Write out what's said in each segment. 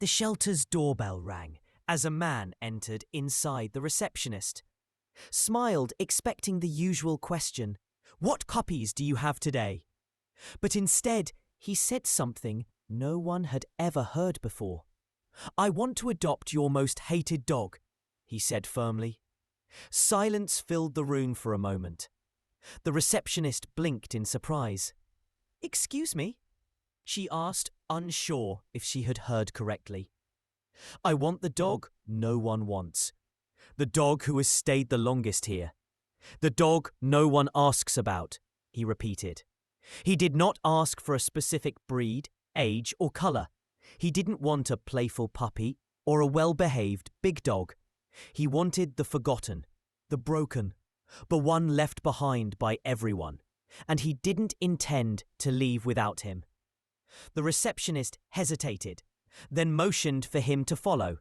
The shelter's doorbell rang as a man entered inside the receptionist. Smiled, expecting the usual question, "What puppies do you have today?" But instead, he said something no one had ever heard before. "I want to adopt your most hated dog," he said firmly. Silence filled the room for a moment. The receptionist blinked in surprise. "Excuse me?" she asked, unsure if she had heard correctly. "I want the dog no one wants. The dog who has stayed the longest here. The dog no one asks about," he repeated. He did not ask for a specific breed, age, or colour. He didn't want a playful puppy or a well-behaved big dog. He wanted the forgotten, the broken, the one left behind by everyone, and he didn't intend to leave without him. The receptionist hesitated, then motioned for him to follow.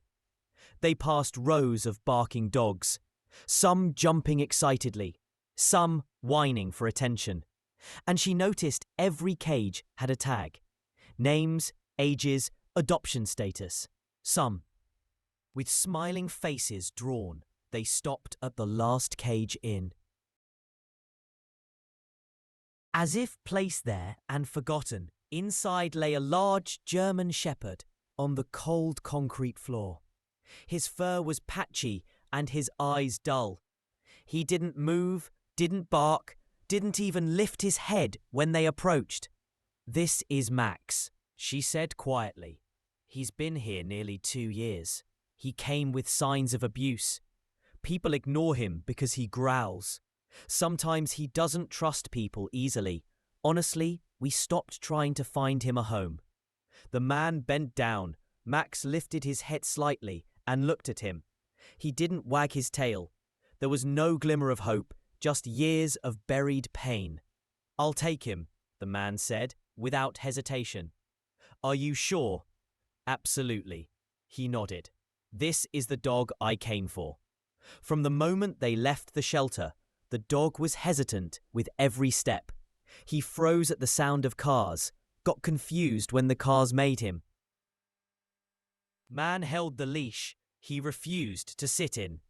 They passed rows of barking dogs, some jumping excitedly, some whining for attention, and she noticed every cage had a tag: names, ages, adoption status. Some. With smiling faces drawn, they stopped at the last cage in. As if placed there and forgotten, inside lay a large German shepherd on the cold concrete floor. His fur was patchy and his eyes dull. He didn't move, didn't bark, didn't even lift his head when they approached. "This is Max," she said quietly. "He's been here nearly 2 years. He came with signs of abuse. People ignore him because he growls. Sometimes he doesn't trust people easily. Honestly, we stopped trying to find him a home." The man bent down. Max lifted his head slightly and looked at him. He didn't wag his tail. There was no glimmer of hope, just years of buried pain. "I'll take him," the man said, without hesitation. "Are you sure?" "Absolutely," he nodded. "This is the dog I came for." From the moment they left the shelter, the dog was hesitant with every step. He froze at the sound of cars, got confused when the cars made him. Man held the leash he refused to sit in.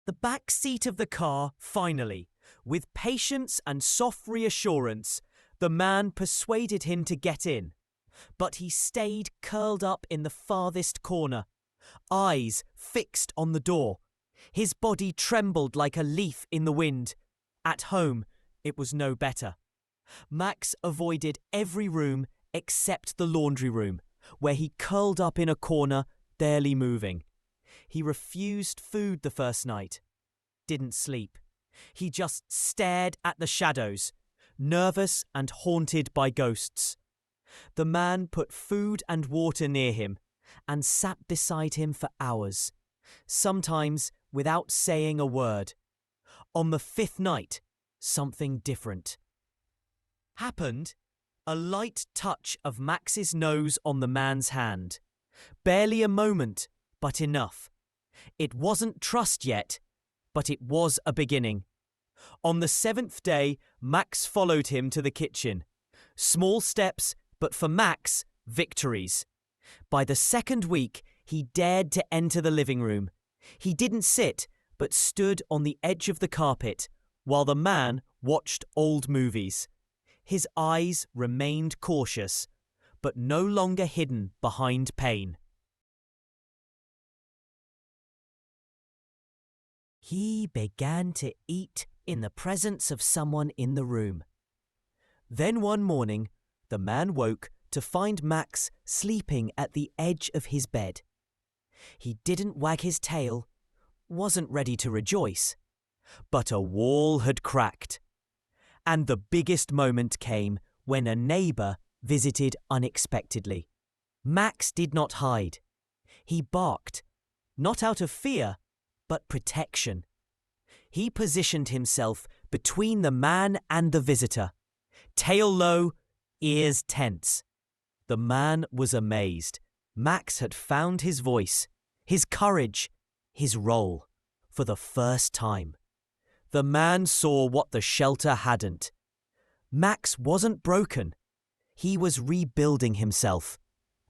The back seat of the car, finally, with patience and soft reassurance, the man persuaded him to get in. But he stayed curled up in the farthest corner, eyes fixed on the door. His body trembled like a leaf in the wind. At home, it was no better. Max avoided every room except the laundry room, where he curled up in a corner, barely moving. He refused food the first night. Didn't sleep. He just stared at the shadows, nervous and haunted by ghosts. The man put food and water near him and sat beside him for hours, sometimes without saying a word. On the 5th night, something different happened. A light touch of Max's nose on the man's hand. Barely a moment, but enough. It wasn't trust yet, but it was a beginning. On the 7th day, Max followed him to the kitchen. Small steps, but for Max, victories. By the 2nd week, he dared to enter the living room. He didn't sit, but stood on the edge of the carpet, while the man watched old movies. His eyes remained cautious, but no longer hidden behind pain. He began to eat in the presence of someone in the room. Then one morning, the man woke to find Max sleeping at the edge of his bed. He didn't wag his tail, wasn't ready to rejoice, but a wall had cracked. And the biggest moment came when a neighbour visited unexpectedly. Max did not hide. He barked, not out of fear, but protection. He positioned himself between the man and the visitor, tail low, ears tense. The man was amazed. Max had found his voice, his courage, his role, for the first time. The man saw what the shelter hadn't. Max wasn't broken. He was rebuilding himself,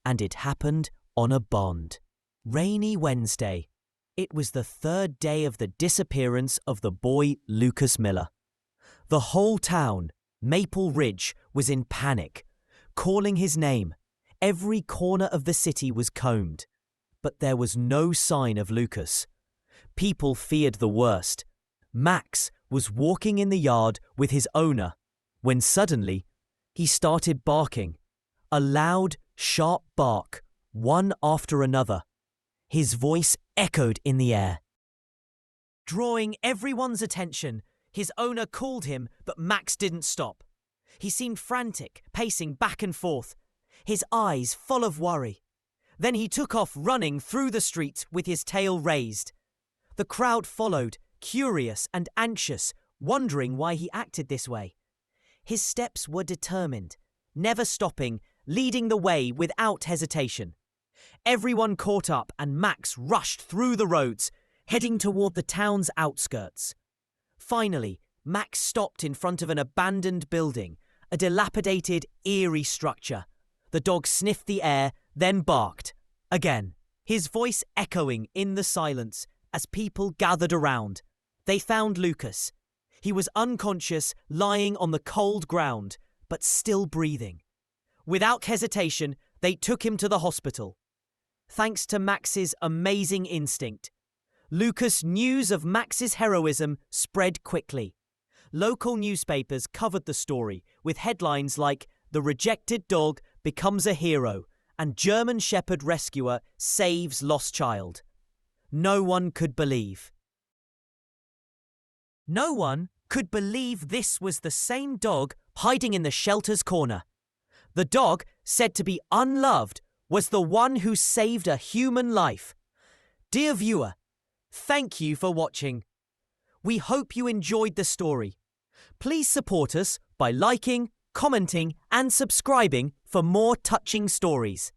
and it happened on a bond. Rainy Wednesday. It was the third day of the disappearance of the boy Lucas Miller. The whole town, Maple Ridge, was in panic, calling his name. Every corner of the city was combed, but there was no sign of Lucas. People feared the worst. Max was walking in the yard with his owner when suddenly he started barking. A loud, sharp bark, one after another. His voice echoed in the air. Drawing everyone's attention, his owner called him, but Max didn't stop. He seemed frantic, pacing back and forth, his eyes full of worry. Then he took off running through the streets with his tail raised. The crowd followed, curious and anxious, wondering why he acted this way. His steps were determined, never stopping, leading the way without hesitation. Everyone caught up and Max rushed through the roads, heading toward the town's outskirts. Finally, Max stopped in front of an abandoned building, a dilapidated, eerie structure. The dog sniffed the air, then barked. Again, his voice echoing in the silence as people gathered around. They found Lucas. He was unconscious, lying on the cold ground, but still breathing. Without hesitation, they took him to the hospital. Thanks to Max's amazing instinct, Lucas' news of Max's heroism spread quickly. Local newspapers covered the story with headlines like "The Rejected Dog Becomes a Hero" and "German Shepherd Rescuer Saves Lost Child." No one could believe. No one could believe this was the same dog hiding in the shelter's corner. The dog, said to be unloved, was the one who saved a human life. Dear viewer, thank you for watching. We hope you enjoyed the story. Please support us by liking, commenting, and subscribing for more touching stories.